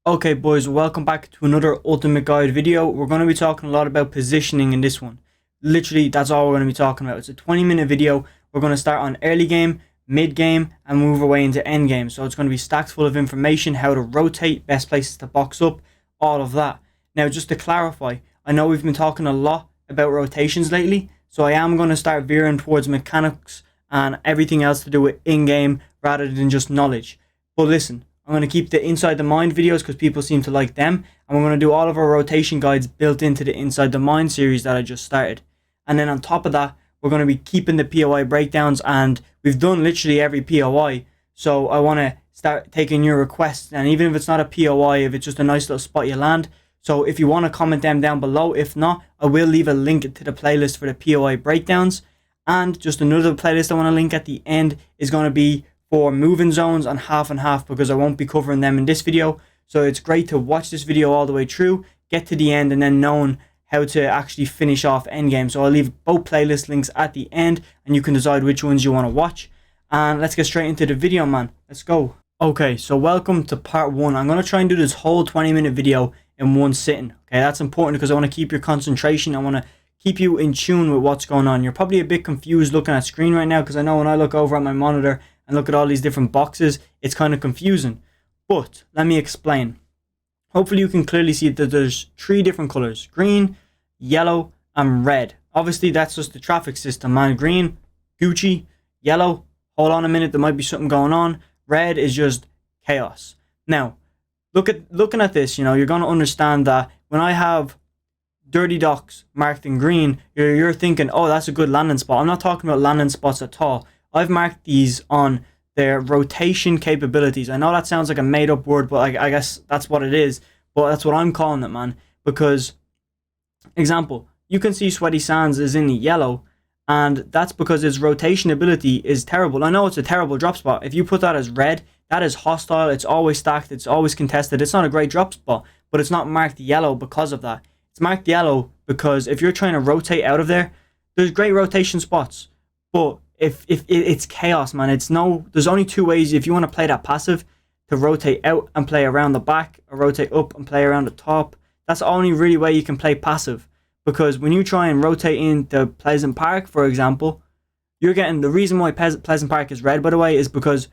Okay boys, welcome back to another Ultimate Guide video. We're going to be talking a lot about positioning in this one. Literally, that's all we're going to be talking about. It's a 20-minute video. We're going to start on early game, mid game, and move our way into end game. So it's going to be stacked full of information, how to rotate, best places to box up, all of that. Now, just to clarify, I know we've been talking a lot about rotations lately, so I am going to start veering towards mechanics and everything else to do with in-game rather than just knowledge. But listen, I'm going to keep the Inside the Mind videos because people seem to like them. And we're going to do all of our rotation guides built into the Inside the Mind series that I just started. And then on top of that, we're going to be keeping the POI breakdowns. And we've done literally every POI. So I want to start taking your requests. And even if it's not a POI, if it's just a nice little spot you land. So if you want to comment them down below. If not, I will leave a link to the playlist for the POI breakdowns. And just another playlist I want to link at the end is going to be for moving zones and half because I won't be covering them in this video. So it's great to watch this video all the way through, get to the end, and then knowing how to actually finish off endgame. So I'll leave both playlist links at the end and you can decide which ones you want to watch. And let's get straight into the video, man. Let's go. Okay, so welcome to part 1. I'm going to try and do this whole 20-minute video in one sitting. Okay, that's important because I want to keep your concentration. I want to keep you in tune with what's going on. You're probably a bit confused looking at screen right now because I know when I look over at my monitor and look at all these different boxes, it's kind of confusing. But let me explain. Hopefully you can clearly see that there's 3 different colors: green, yellow, and red. Obviously that's just the traffic system, man. Green, Gucci. Yellow, hold on a minute, there might be something going on. Red is just chaos. Now, looking at this, you're going to understand that when I have dirty docks marked in green, you're thinking, oh, that's a good landing spot. I'm not talking about landing spots at all. I've marked these on their rotation capabilities. I know that sounds like a made up word, but I guess that's what it is. But that's what I'm calling it, man. Because, example, you can see Sweaty Sands is in the yellow, and that's because its rotation ability is terrible. I know it's a terrible drop spot. If you put that as red, that is hostile. It's always stacked. It's always contested. It's not a great drop spot, but it's not marked yellow because of that. It's marked yellow because if you're trying to rotate out of there, there's great rotation spots. But if it's chaos, man. There's only 2 ways if you want to play that passive: to rotate out and play around the back, or rotate up and play around the top. That's the only really way you can play passive. Because when you try and rotate into Pleasant Park, for example, you're getting the reason why Pleasant Park is red, by the way, is because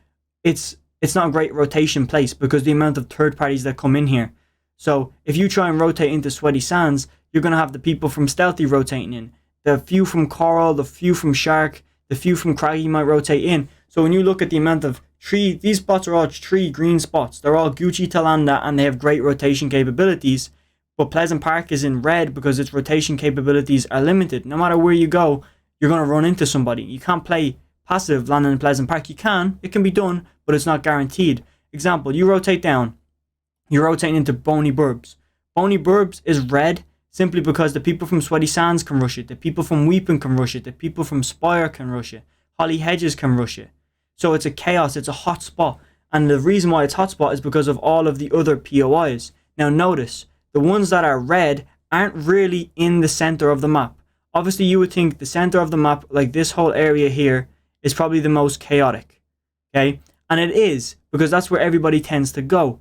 it's not a great rotation place because the amount of third parties that come in here. So if you try and rotate into Sweaty Sands, you're going to have the people from Stealthy rotating in, the few from Coral, the few from Shark, the few from Craggy might rotate in. So when you look at the amount of these spots are all 3 green spots. They're all Gucci Talanda and they have great rotation capabilities. But Pleasant Park is in red because its rotation capabilities are limited. No matter where you go, you're going to run into somebody. You can't play passive landing in Pleasant Park. You can. It can be done, but it's not guaranteed. Example, you rotate down. You're rotating into Boney Burbs. Boney Burbs is red simply because the people from Sweaty Sands can rush it. The people from Weeping can rush it. The people from Spire can rush it. Holly Hedges can rush it. So it's a chaos. It's a hot spot. And the reason why it's hot spot is because of all of the other POIs. Now notice, the ones that are red aren't really in the center of the map. Obviously you would think the center of the map, like this whole area here, is probably the most chaotic. Okay? And it is, because that's where everybody tends to go.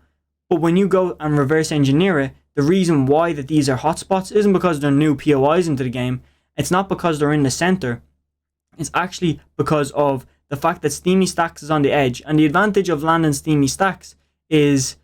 But when you go and reverse engineer it, the reason why that these are hotspots isn't because they're new POIs into the game. It's not because they're in the center. It's actually because of the fact that Steamy Stacks is on the edge. And the advantage of landing Steamy Stacks is,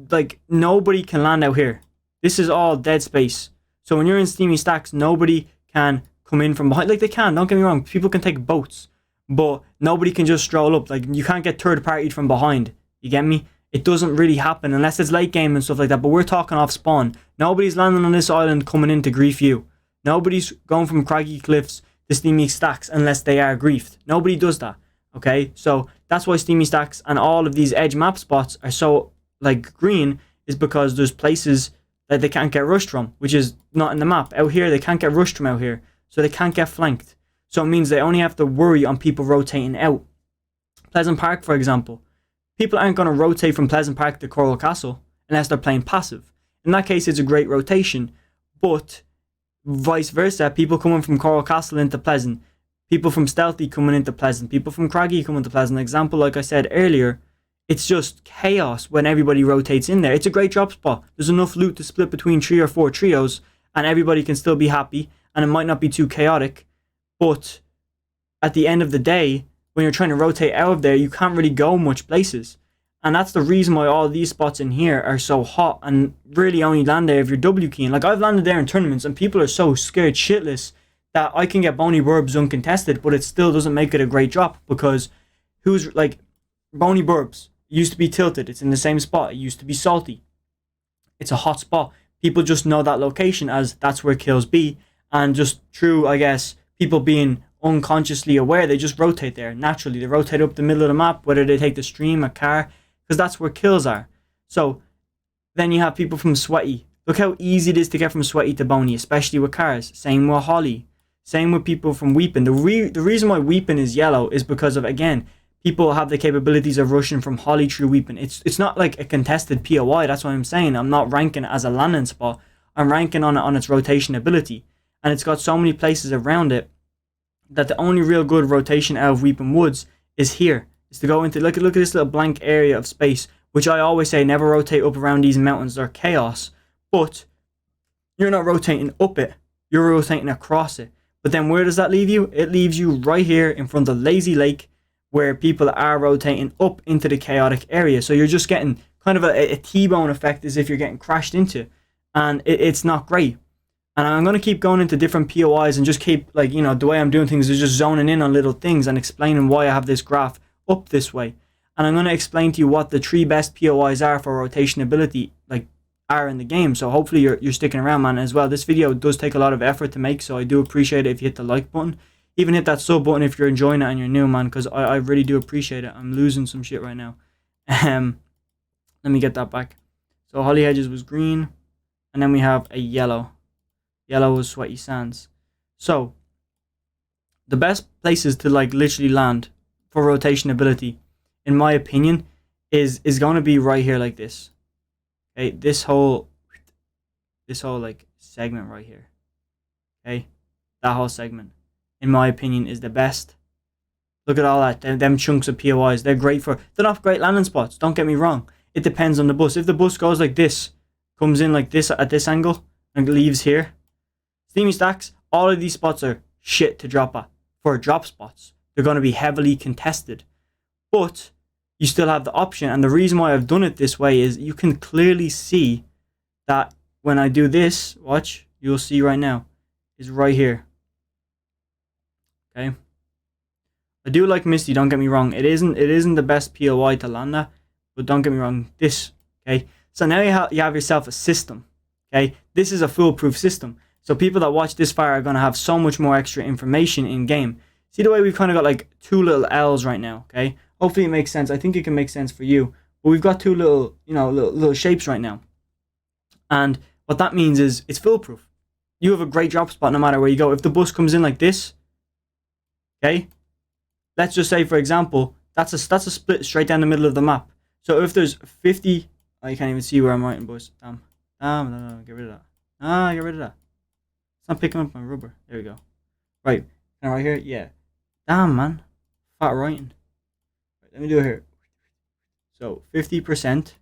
like, nobody can land out here. This is all dead space. So when you're in Steamy Stacks, nobody can come in from behind. Like, they can, don't get me wrong. People can take boats. But nobody can just stroll up. Like, you can't get third-partied from behind. You get me? It doesn't really happen unless it's late game and stuff like that. But we're talking off spawn. Nobody's landing on this island coming in to grief you. Nobody's going from Craggy Cliffs to Steamy Stacks unless they are griefed. Nobody does that. Okay? So that's why Steamy Stacks and all of these edge map spots are so, like, green, is because there's places that they can't get rushed from, which is not in the map. Out here, they can't get rushed from out here. So they can't get flanked. So it means they only have to worry on people rotating out. Pleasant Park, for example. People aren't going to rotate from Pleasant Park to Coral Castle unless they're playing passive. In that case, it's a great rotation. But vice versa, people coming from Coral Castle into Pleasant, people from Stealthy coming into Pleasant, people from Craggy coming to Pleasant. Example, like I said earlier, it's just chaos when everybody rotates in there. It's a great drop spot. There's enough loot to split between 3 or 4 trios, and everybody can still be happy, and it might not be too chaotic. But at the end of the day, when you're trying to rotate out of there, you can't really go much places. And that's the reason why all these spots in here are so hot and really only land there if you're W keying. Like, I've landed there in tournaments and people are so scared shitless that I can get Bony Burbs uncontested, but it still doesn't make it a great drop, because who's like Bony Burbs used to be tilted. It's in the same spot. It used to be salty. It's a hot spot. People just know that location as that's where kills be, and just through, I guess, people being unconsciously aware, they just rotate there naturally. They rotate up the middle of the map, whether they take the stream, a car, because that's where kills are. So then you have people from Sweaty. Look how easy it is to get from Sweaty to Bony, especially with cars. Same with Holly. Same with people from Weeping. The reason why Weeping is yellow is because of, again, people have the capabilities of rushing from Holly through Weeping. It's not like a contested POI. That's what I'm saying. I'm not ranking it as a landing spot. I'm ranking on its rotation ability. And it's got so many places around it that the only real good rotation out of Weeping Woods is here. Is to go into, look at this little blank area of space, which I always say never rotate up around these mountains. They're chaos. But you're not rotating up it. You're rotating across it. But then where does that leave you? It leaves you right here in front of Lazy Lake, where people are rotating up into the chaotic area. So you're just getting kind of a T-bone effect, as if you're getting crashed into. And it's not great. And I'm going to keep going into different POIs and just keep, like, you know, the way I'm doing things is just zoning in on little things and explaining why I have this graph up this way. And I'm going to explain to you what the 3 best POIs are for rotation ability, like, are in the game. So hopefully you're sticking around, man, as well. This video does take a lot of effort to make, so I do appreciate it if you hit the like button. Even hit that sub button if you're enjoying it and you're new, man, because I really do appreciate it. I'm losing some shit right now. Let me get that back. So Holly Hedges was green, and then we have a yellow. Yellow was Sweaty Sands. So the best places to, like, literally land for rotation ability, in my opinion, is going to be right here, like this. Okay, this whole like segment right here. Okay, that whole segment, in my opinion, is the best. Look at all that, them chunks of POIs. They're great for, they're not great landing spots, don't get me wrong. It depends on the bus. If the bus goes like this, comes in like this at this angle, and leaves here, Steamy Stacks, all of these spots are shit to drop at. For drop spots, they're going to be heavily contested. But you still have the option, and the reason why I've done it this way is you can clearly see that when I do this, watch, you'll see right now, is right here. Okay. I do like Misty, don't get me wrong. It isn't the best POI to land at, but don't get me wrong, this, okay? So now you have yourself a system, okay? This is a foolproof system. So people that watch this far are going to have so much more extra information in game. See the way we've kind of got like 2 little L's right now, okay? Hopefully it makes sense. I think it can make sense for you. But we've got 2 little, you know, little shapes right now. And what that means is it's foolproof. You have a great drop spot no matter where you go. If the bus comes in like this, okay? Let's just say, for example, that's a split straight down the middle of the map. So if there's 50, oh, you can't even see where I'm writing, boys. Damn. No, get rid of that. Get rid of that. It's not picking up my rubber. There we go. Right. And right here, yeah. Damn, man. Fat writing. Right, let me do it here. So 50%.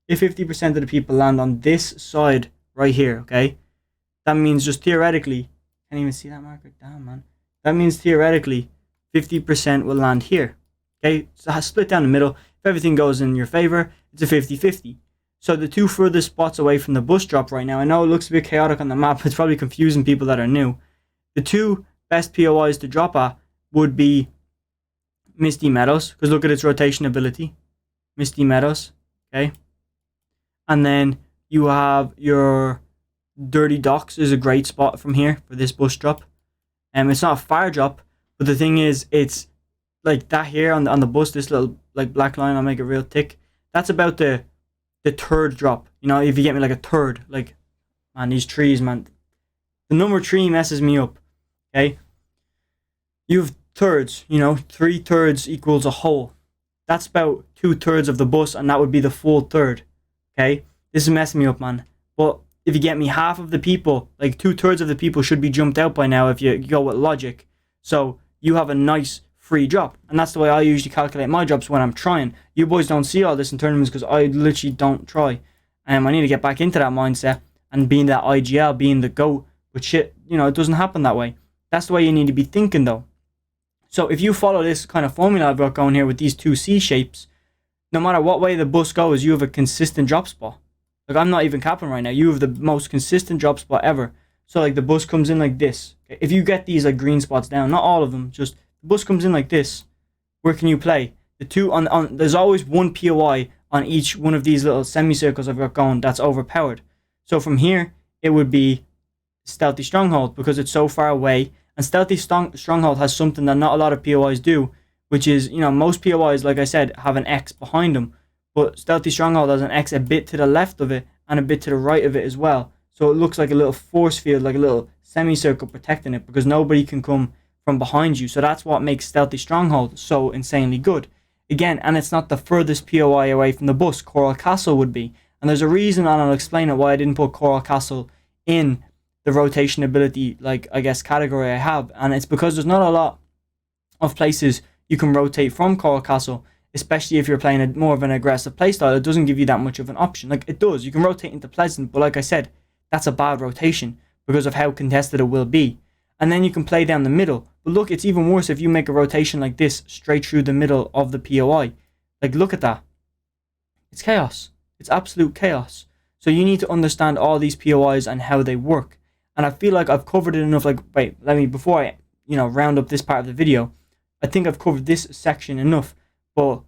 If 50% of the people land on this side right here, okay? That means just theoretically, can't even see that marker. Damn, man. That means theoretically 50% will land here. Okay? So it has split down the middle. If everything goes in your favor, it's a 50-50. So the 2 furthest spots away from the bus drop right now, I know it looks a bit chaotic on the map. It's probably confusing people that are new. The 2 best POIs to drop at would be Misty Meadows, because look at its rotation ability. Misty Meadows, okay? And then you have your Dirty Docks is a great spot from here for this bus drop. It's not a fire drop, but the thing is, it's like that here on the bus, this little like black line, I'll make it real thick. That's about the 3rd drop. You know, if you get me like a 3rd, like, man, these trees, man. The number 3 messes me up, okay? You have thirds, you know, 3/3 equals a whole. That's about 2/3 of the bus, and that would be the full 1/3, okay? This is messing me up, man. But if you get me, half of the people, like 2/3 of the people should be jumped out by now if you go with logic. So you have a nice free drop. And that's the way I usually calculate my drops when I'm trying. You boys don't see all this in tournaments because I literally don't try. I need to get back into that mindset and being that IGL, being the GOAT. But shit, it doesn't happen that way. That's the way you need to be thinking though. So if you follow this kind of formula I've got going here with these two C shapes, no matter what way the bus goes, you have a consistent drop spot. Like, I'm not even capping right now. You have the most consistent drop spot ever. So like the bus comes in like this. If you get these like green spots down, not all of them, just the bus comes in like this. Where can you play? The two on there's always one POI on each one of these little semicircles I've got going that's overpowered. So from here, it would be Stealthy Stronghold because it's so far away. And Stealthy Stronghold has something that not a lot of POIs do, which is, most POIs, like I said, have an X behind them. But Stealthy Stronghold has an X a bit to the left of it and a bit to the right of it as well. So it looks like a little force field, like a little semicircle protecting it because nobody can come from behind you. So that's what makes Stealthy Stronghold so insanely good. Again, and it's not the furthest POI away from the bus. Coral Castle would be. And there's a reason, and I'll explain it, why I didn't put Coral Castle in the rotation ability, category I have. And it's because there's not a lot of places you can rotate from Coral Castle, especially if you're playing more of an aggressive playstyle. It doesn't give you that much of an option. Like, it does. You can rotate into Pleasant, but like I said, that's a bad rotation because of how contested it will be. And then you can play down the middle. But look, it's even worse if you make a rotation like this straight through the middle of the POI. Like, look at that. It's chaos. It's absolute chaos. So you need to understand all these POIs and how they work. And I feel like I've covered it enough. Like, wait, before I, round up this part of the video, I think I've covered this section enough. But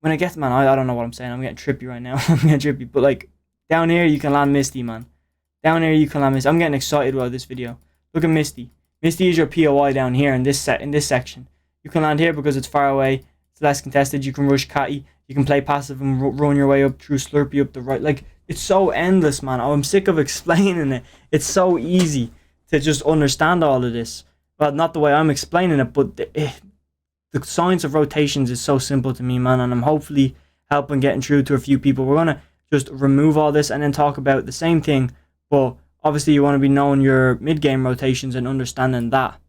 when I get to, man, I don't know what I'm saying. I'm getting trippy right now. I'm getting trippy. But like, down here, you can land Misty, man. Down here, you can land Misty. I'm getting excited about this video. Look at Misty. Misty is your POI down here in this section. You can land here because it's far away. It's less contested. You can rush Catty. You can play passive and run your way up through Slurpee up the right. Like, it's so endless, man. I'm sick of explaining it. It's so easy to just understand all of this. Well, not the way I'm explaining it, but the science of rotations is so simple to me, man. And I'm hopefully helping getting through to a few people. We're going to just remove all this and then talk about the same thing. But obviously, you want to be knowing your mid-game rotations and understanding that.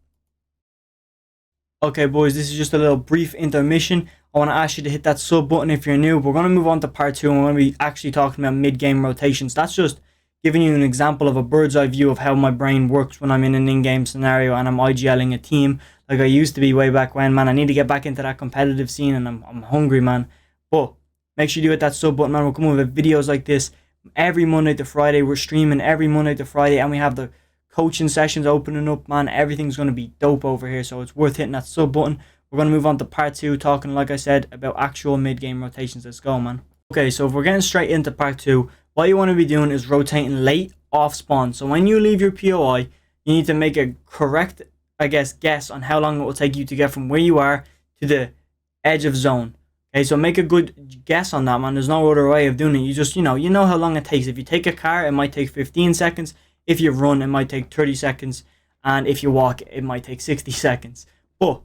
Okay, boys, this is just a little brief intermission. I want to ask you to hit that sub button if you're new. We're going to move on to part 2, and we're going to be actually talking about mid-game rotations. That's just giving you an example of a bird's eye view of how my brain works when I'm in an in-game scenario and I'm IGLing a team like I used to be way back when, man. I need to get back into that competitive scene, and I'm hungry, man. But make sure you hit that sub button, man. We'll come up with videos like this every Monday to Friday. We're streaming every Monday to Friday, and we have the coaching sessions opening up, man. Everything's going to be dope over here, so it's worth hitting that sub button. We're going to move on to part 2, talking, like I said, about actual mid-game rotations. Let's go, man. Okay, so if we're getting straight into part 2, what you want to be doing is rotating late off spawn. So when you leave your POI, you need to make a correct, guess on how long it will take you to get from where you are to the edge of zone. Okay, so make a good guess on that, man. There's no other way of doing it. You just, you know how long it takes. If you take a car, it might take 15 seconds. If you run, it might take 30 seconds. And if you walk, it might take 60 seconds. But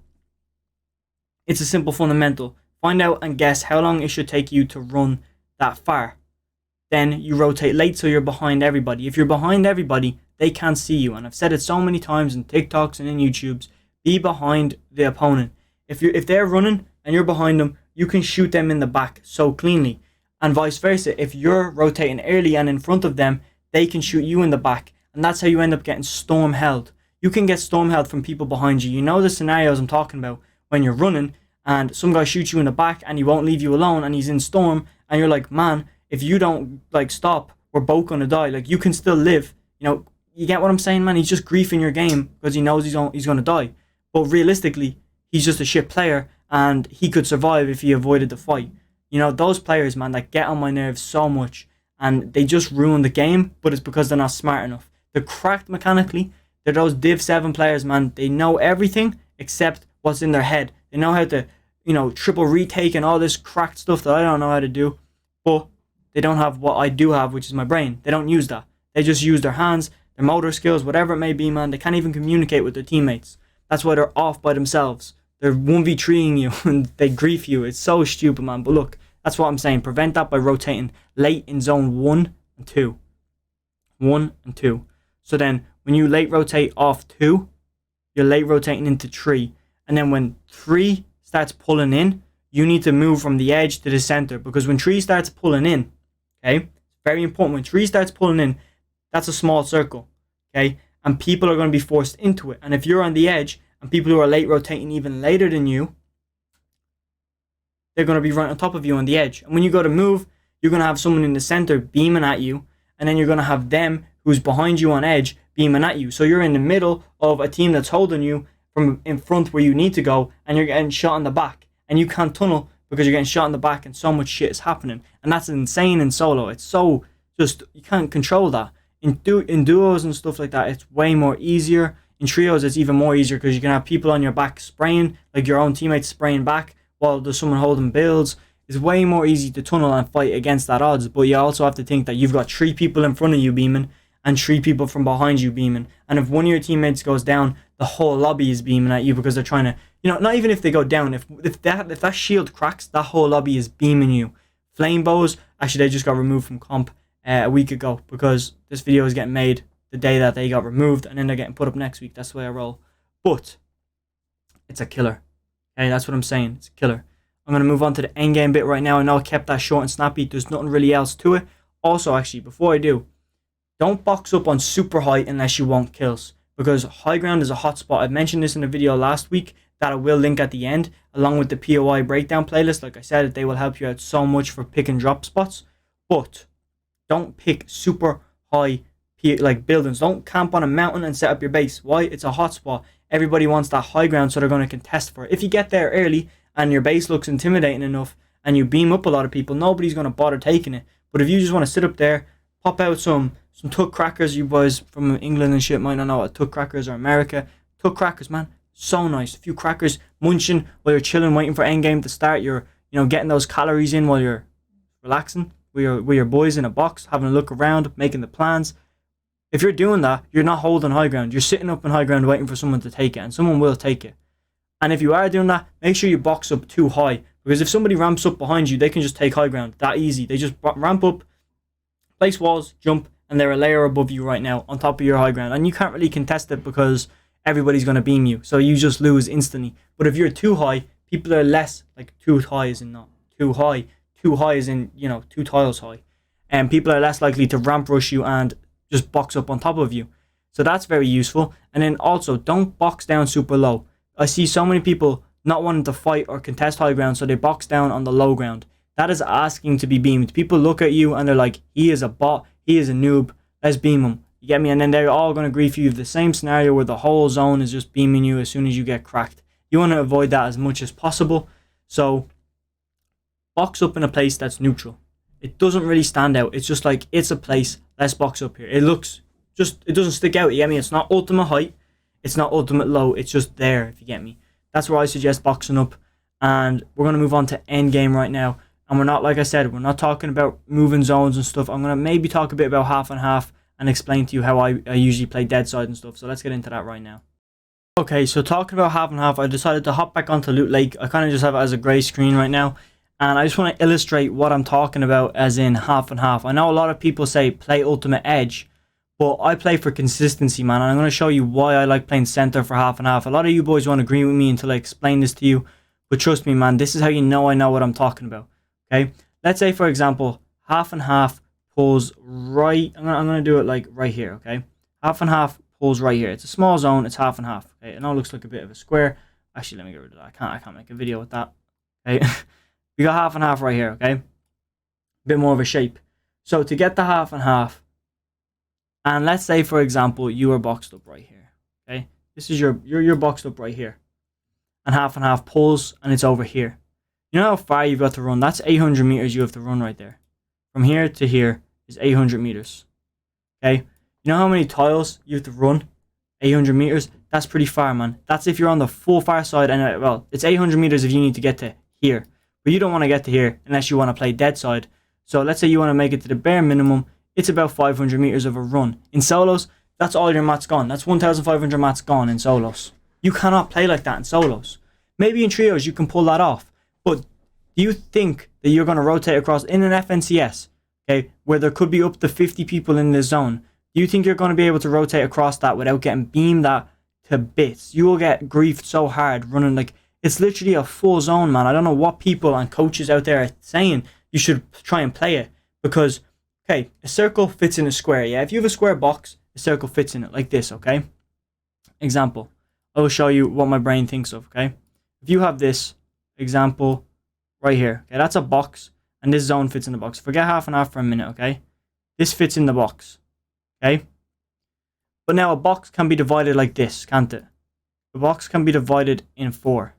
it's a simple fundamental. Find out and guess how long it should take you to run that far. Then you rotate late so you're behind everybody. If you're behind everybody, they can't see you. And I've said it so many times in TikToks and in YouTubes. Be behind the opponent. If they're running and you're behind them, you can shoot them in the back so cleanly. And vice versa. If you're rotating early and in front of them, they can shoot you in the back. And that's how you end up getting storm held. You can get storm held from people behind you. You know the scenarios I'm talking about when you're running and some guy shoots you in the back and he won't leave you alone and he's in storm and you're like, man, if you don't stop, we're both gonna die. Like, you can still live. You get what I'm saying, man? He's just griefing your game because he knows he's gonna die. But realistically, he's just a shit player and he could survive if he avoided the fight. Those players, man, that get on my nerves so much and they just ruin the game, but it's because they're not smart enough. They're cracked mechanically. They're those Div 7 players, man. They know everything except what's in their head. They know how to, triple retake and all this cracked stuff that I don't know how to do. But they don't have what I do have, which is my brain. They don't use that. They just use their hands, their motor skills, whatever it may be, man. They can't even communicate with their teammates. That's why they're off by themselves. They're 1v3ing you and they grief you. It's so stupid, man. But look, that's what I'm saying. Prevent that by rotating late in zone 1 and 2. 1 and 2. So then when you late rotate off 2, you're late rotating into 3. And then when 3 starts pulling in, you need to move from the edge to the center, because when 3 starts pulling in, okay, very important, when 3 starts pulling in, that's a small circle, okay, and people are going to be forced into it. And if you're on the edge and people who are late rotating even later than you, they're going to be right on top of you on the edge. And when you go to move, you're going to have someone in the center beaming at you, and then you're going to have them who's behind you on edge beaming at you. So you're in the middle of a team that's holding you from in front where you need to go, and you're getting shot in the back, and you can't tunnel because you're getting shot in the back, and so much shit is happening. And that's insane in solo. It's so just, you can't control that. In duos and stuff like that, it's way more easier. In trios, it's even more easier because you can have people on your back spraying, like your own teammates spraying back while there's someone holding builds. It's way more easy to tunnel and fight against that odds. But you also have to think that you've got 3 people in front of you beaming and 3 people from behind you beaming. And if one of your teammates goes down, the whole lobby is beaming at you because they're trying to, you know, not even if they go down, if that shield cracks, that whole lobby is beaming you. Flame bows, actually they just got removed from comp a week ago, because this video is getting made the day that they got removed, and then they're getting put up next week. That's the way I roll. But it's a killer. Okay, that's what I'm saying. It's a killer. I'm going to move on to the endgame bit right now. I know I kept that short and snappy. There's nothing really else to it. Also, actually, before I do, don't box up on super high unless you want kills, because high ground is a hot spot. I mentioned this in a video last week that I will link at the end, along with the POI breakdown playlist. Like I said, they will help you out so much for pick and drop spots. But don't pick super high like buildings. Don't camp on a mountain and set up your base. Why? It's a hot spot. Everybody wants that high ground, so they're going to contest for it. If you get there early and your base looks intimidating enough and you beam up a lot of people, nobody's going to bother taking it. But if you just want to sit up there, pop out some tuck crackers. You boys from England and shit might not know what tuck crackers are. America, tuck crackers, man, so nice. A few crackers, munching while you're chilling, waiting for endgame to start. You're, you know, getting those calories in while you're relaxing with your boys in a box, having a look around, making the plans. If you're doing that, you're not holding high ground. You're sitting up in high ground waiting for someone to take it, and someone will take it. And if you are doing that, make sure you box up too high, because if somebody ramps up behind you, they can just take high ground that easy. They just ramp up, place walls, jump, and they're a layer above you right now on top of your high ground, and you can't really contest it because everybody's going to beam you, so you just lose instantly. But if you're too high, people are less, like too high as in not too high as in, you know, 2 tiles high, and people are less likely to ramp rush you and just box up on top of you. So that's very useful. And then also, don't box down super low. I see so many people not wanting to fight or contest high ground, so they box down on the low ground. That is asking to be beamed. People look at you and they're like, he is a bot, he is a noob, let's beam him. You get me? And then they're all going to grief you. The same scenario where the whole zone is just beaming you as soon as you get cracked. You want to avoid that as much as possible. So box up in a place that's neutral. It doesn't really stand out. It's just like, it's a place, let's box up here. It looks just, it doesn't stick out, you get me? It's not ultimate height, it's not ultimate low, it's just there, if you get me. That's where I suggest boxing up. And we're going to move on to endgame right now. And we're not, like I said, we're not talking about moving zones and stuff. I'm going to maybe talk a bit about half and half and explain to you how I usually play dead side and stuff. So let's get into that right now. Okay, so talking about half and half, I decided to hop back onto Loot Lake. I kind of just have it as a grey screen right now. And I just want to illustrate what I'm talking about as in half and half. I know a lot of people say play Ultimate Edge, but I play for consistency, man. And I'm going to show you why I like playing center for half and half. A lot of you boys won't agree with me until I explain this to you. But trust me, man, this is how you know I know what I'm talking about. Okay? Let's say, for example, half and half pulls right... I'm going to do it like right here, okay? Half and half pulls right here. It's a small zone. It's half and half. Okay? It now looks like a bit of a square. Actually, let me get rid of that. I can't make a video with that. Okay? We got half and half right here, okay? A bit more of a shape. So to get the half and half, and let's say, for example, you are boxed up right here, okay? This is you're boxed up right here. And half pulls, and it's over here. You know how far you've got to run? That's 800 meters you have to run right there. From here to here is 800 meters, okay? You know how many tiles you have to run? 800 meters? That's pretty far, man. That's if you're on the full far side, and well, it's 800 meters if you need to get to here. But you don't want to get to here unless you want to play dead side. So let's say you want to make it to the bare minimum. It's about 500 meters of a run. In solos, that's all your mats gone. That's 1,500 mats gone in solos. You cannot play like that in solos. Maybe in trios you can pull that off. But do you think that you're going to rotate across in an FNCS, okay, where there could be up to 50 people in this zone? Do you think you're going to be able to rotate across that without getting beamed at to bits. You will get griefed so hard running, like, it's literally a full zone, man. I don't know what people and coaches out there are saying you should try and play it, because, okay, a circle fits in a square, yeah? If you have a square box, a circle fits in it, like this, okay? Example. I will show you what my brain thinks of, okay? If you have this example right here, okay, that's a box, and this zone fits in the box. Forget half and half for a minute, okay? This fits in the box, okay? But now a box can be divided like this, can't it? The box can be divided in 4.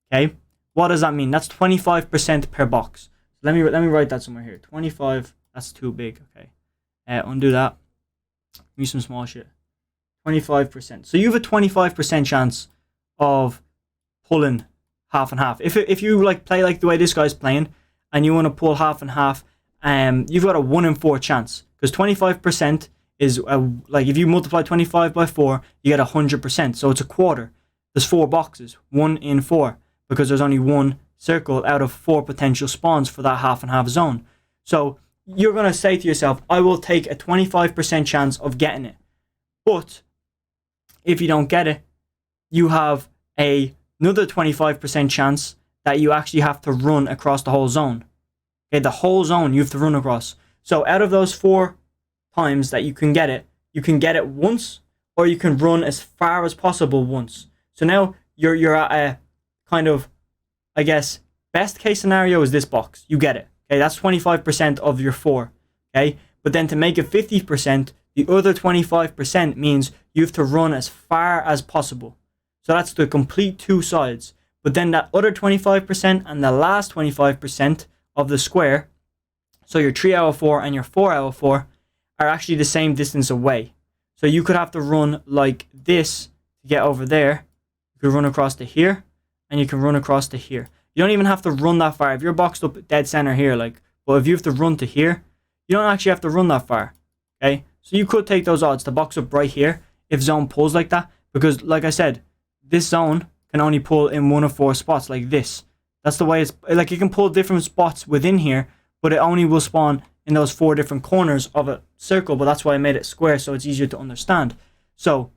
Okay? What does that mean? That's 25% per box. So let me write that somewhere here. 25, that's too big, okay? Undo that. Give me some small shit. 25%. So you have a 25% chance of pulling half and half. If you like play like the way this guy's playing, and you want to pull half and half, you've got a 1 in 4 chance, because 25% is like, if you multiply 25 by 4, you get 100%. So it's a quarter. There's 4 boxes, 1 in 4, because there's only 1 circle out of 4 potential spawns for that half and half zone. So you're gonna say to yourself, I will take a 25% chance of getting it. But if you don't get it, you have another 25% chance that you actually have to run across the whole zone. Okay, the whole zone you have to run across. So out of those 4 times that you can get it once, or you can run as far as possible once. So now you're at a kind of, I guess, best case scenario is this box. You get it. Okay, that's 25% of your 4. Okay, but then to make it 50%, the other 25% means you have to run as far as possible. So that's the complete 2 sides. But then that other 25% and the last 25% of the square, so your 3 out of 4 and your 4 out of 4, are actually the same distance away. So you could have to run like this to get over there. You could run across to here, and you can run across to here. You don't even have to run that far. If you're boxed up dead center here, like, but if you have to run to here, you don't actually have to run that far. Okay, so you could take those odds to box up right here if zone pulls like that, because like I said, this zone can only pull in 1 of 4 spots like this. That's the way it's like. You can pull different spots within here, but it only will spawn in those 4 different corners of a circle. But that's why I made it square, so it's easier to understand. So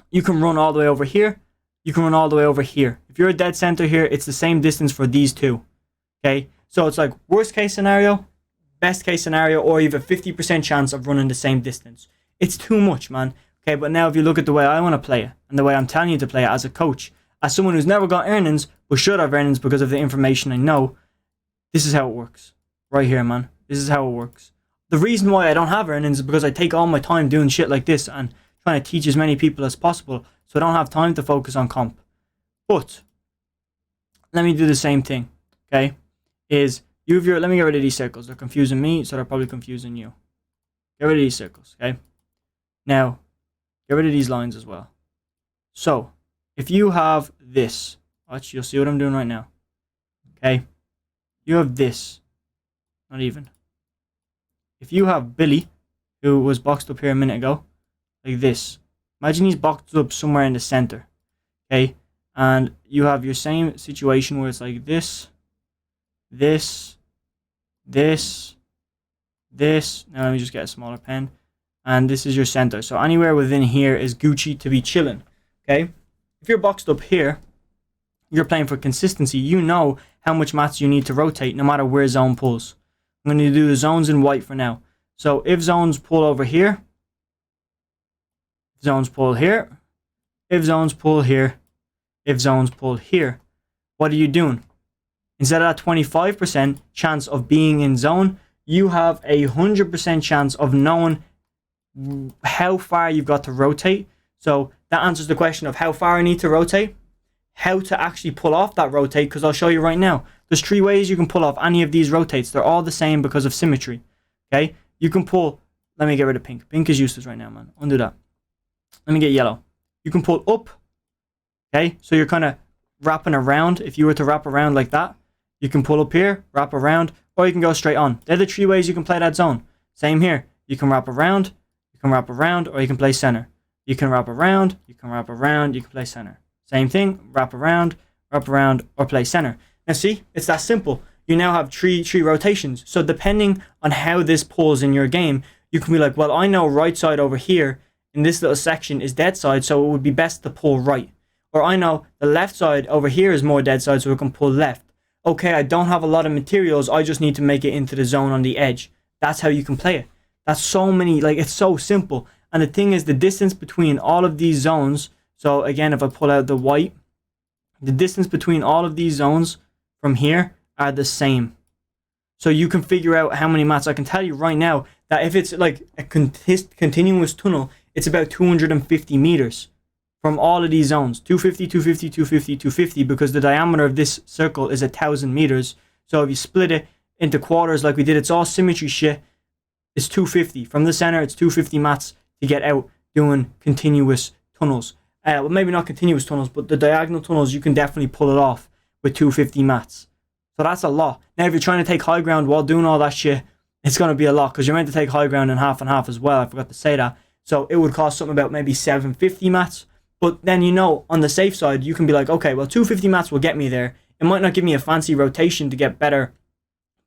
you can run all the way over here, you can run all the way over here. If you're a dead center here, it's the same distance for these 2. Okay, so it's like worst case scenario, best case scenario, or you have a 50% chance of running the same distance. It's too much, man. Okay, but now if you look at the way I want to play it, and the way I'm telling you to play it as a coach, as someone who's never got earnings, but should have earnings because of the information I know, this is how it works. Right here, man. This is how it works. The reason why I don't have earnings is because I take all my time doing shit like this and trying to teach as many people as possible, so I don't have time to focus on comp. But let me do the same thing, okay? Let me get rid of these circles. They're confusing me, so they're probably confusing you. Get rid of these circles, okay? Now, get rid of these lines as well. So, if you have this, watch, you'll see what I'm doing right now, okay? You have this, not even. If you have Billy, who was boxed up here a minute ago, like this. Imagine he's boxed up somewhere in the center, okay? And you have your same situation where it's like this. Now let me just get a smaller pen. And this is your center. So anywhere within here is Gucci to be chilling, okay? If you're boxed up here, you're playing for consistency. You know how much mats you need to rotate no matter where zone pulls. I'm going to do the zones in white for now. So if zones pull over here, zones pull here, if zones pull here, if zones pull here, what are you doing? Instead of that 25% chance of being in zone, you have 100% chance of knowing how far you've got to rotate. So that answers the question of how far I need to rotate, how to actually pull off that rotate, because I'll show you right now. There's 3 ways you can pull off any of these rotates. They're all the same because of symmetry, okay? You can pull, let me get rid of pink. Pink is useless right now, man. Undo that. Let me get yellow. You can pull up, okay? So you're kind of wrapping around. If you were to wrap around like that, you can pull up here, wrap around, or you can go straight on. They're the 3 ways you can play that zone. Same here. You can wrap around, or you can play center. You can wrap around, you can play center. Same thing, wrap around, or play center. Now see, it's that simple. You now have three rotations. So depending on how this pulls in your game, you can be like, well, I know right side over here in this little section is dead side, so it would be best to pull right. Or I know the left side over here is more dead side, so we can pull left. Okay, I don't have a lot of materials, I just need to make it into the zone on the edge. That's how you can play it. That's so many, like, it's so simple. And the thing is, the distance between all of these zones, so again, if I pull out the white, the distance between all of these zones from here are the same. So you can figure out how many mats. I can tell you right now that if it's like a continuous tunnel, it's about 250 meters from all of these zones. 250, 250, 250, 250, because the diameter of this circle is 1,000 meters. So if you split it into quarters like we did, it's all symmetry shit. It's 250. From the center, it's 250 mats to get out doing continuous tunnels. Well, maybe not continuous tunnels, but the diagonal tunnels, you can definitely pull it off with 250 mats. So that's a lot. Now, if you're trying to take high ground while doing all that shit, it's going to be a lot, because you're meant to take high ground in half and half as well. I forgot to say that. So it would cost something about maybe 750 mats. But then, you know, on the safe side, you can be like, okay, well, 250 mats will get me there. It might not give me a fancy rotation to get better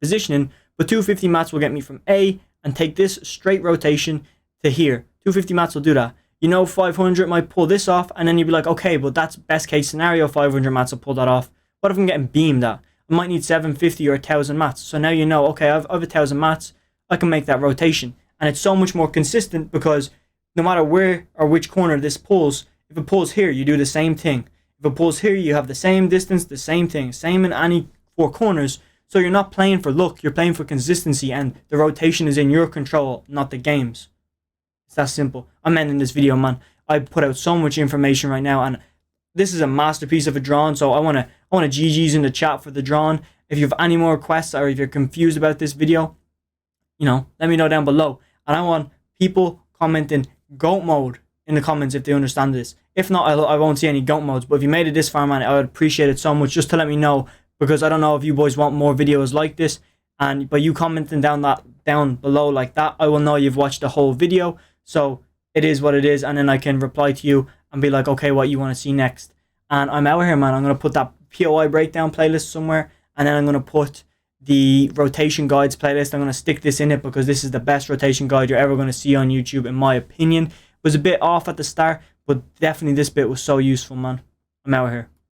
positioning, but 250 mats will get me from A and take this straight rotation to here. 250 mats will do that. You know, 500 might pull this off, and then you'd be like, okay, but that's best case scenario, 500 mats will pull that off. What if I'm getting beamed at? I might need 750 or 1,000 mats. So now you know, okay, I've 1,000 mats, I can make that rotation. And it's so much more consistent, because no matter where or which corner this pulls, if it pulls here, you do the same thing. If it pulls here, you have the same distance, the same thing, same in any four corners. So you're not playing for luck, you're playing for consistency, and the rotation is in your control, not the game's. It's that simple. I'm ending this video, man. I put out so much information right now, and this is a masterpiece of a drawing, so I want to GG's in the chat for the drawing. If you have any more requests, or if you're confused about this video, you know, let me know down below. And I want people commenting GOAT mode in the comments if they understand this. If not, I won't see any GOAT modes. But if you made it this far, man, I would appreciate it so much, just to let me know, because I don't know if you boys want more videos like this. And by you commenting down below like that, I will know you've watched the whole video. So it is what it is, and then I can reply to you and be like, okay, what you want to see next. And I'm out here, man. I'm going to put that POI breakdown playlist somewhere, and then I'm going to put the rotation guides playlist. I'm going to stick this in it, because this is the best rotation guide you're ever going to see on YouTube, in my opinion. It was a bit off at the start, but definitely this bit was so useful, man. I'm out here.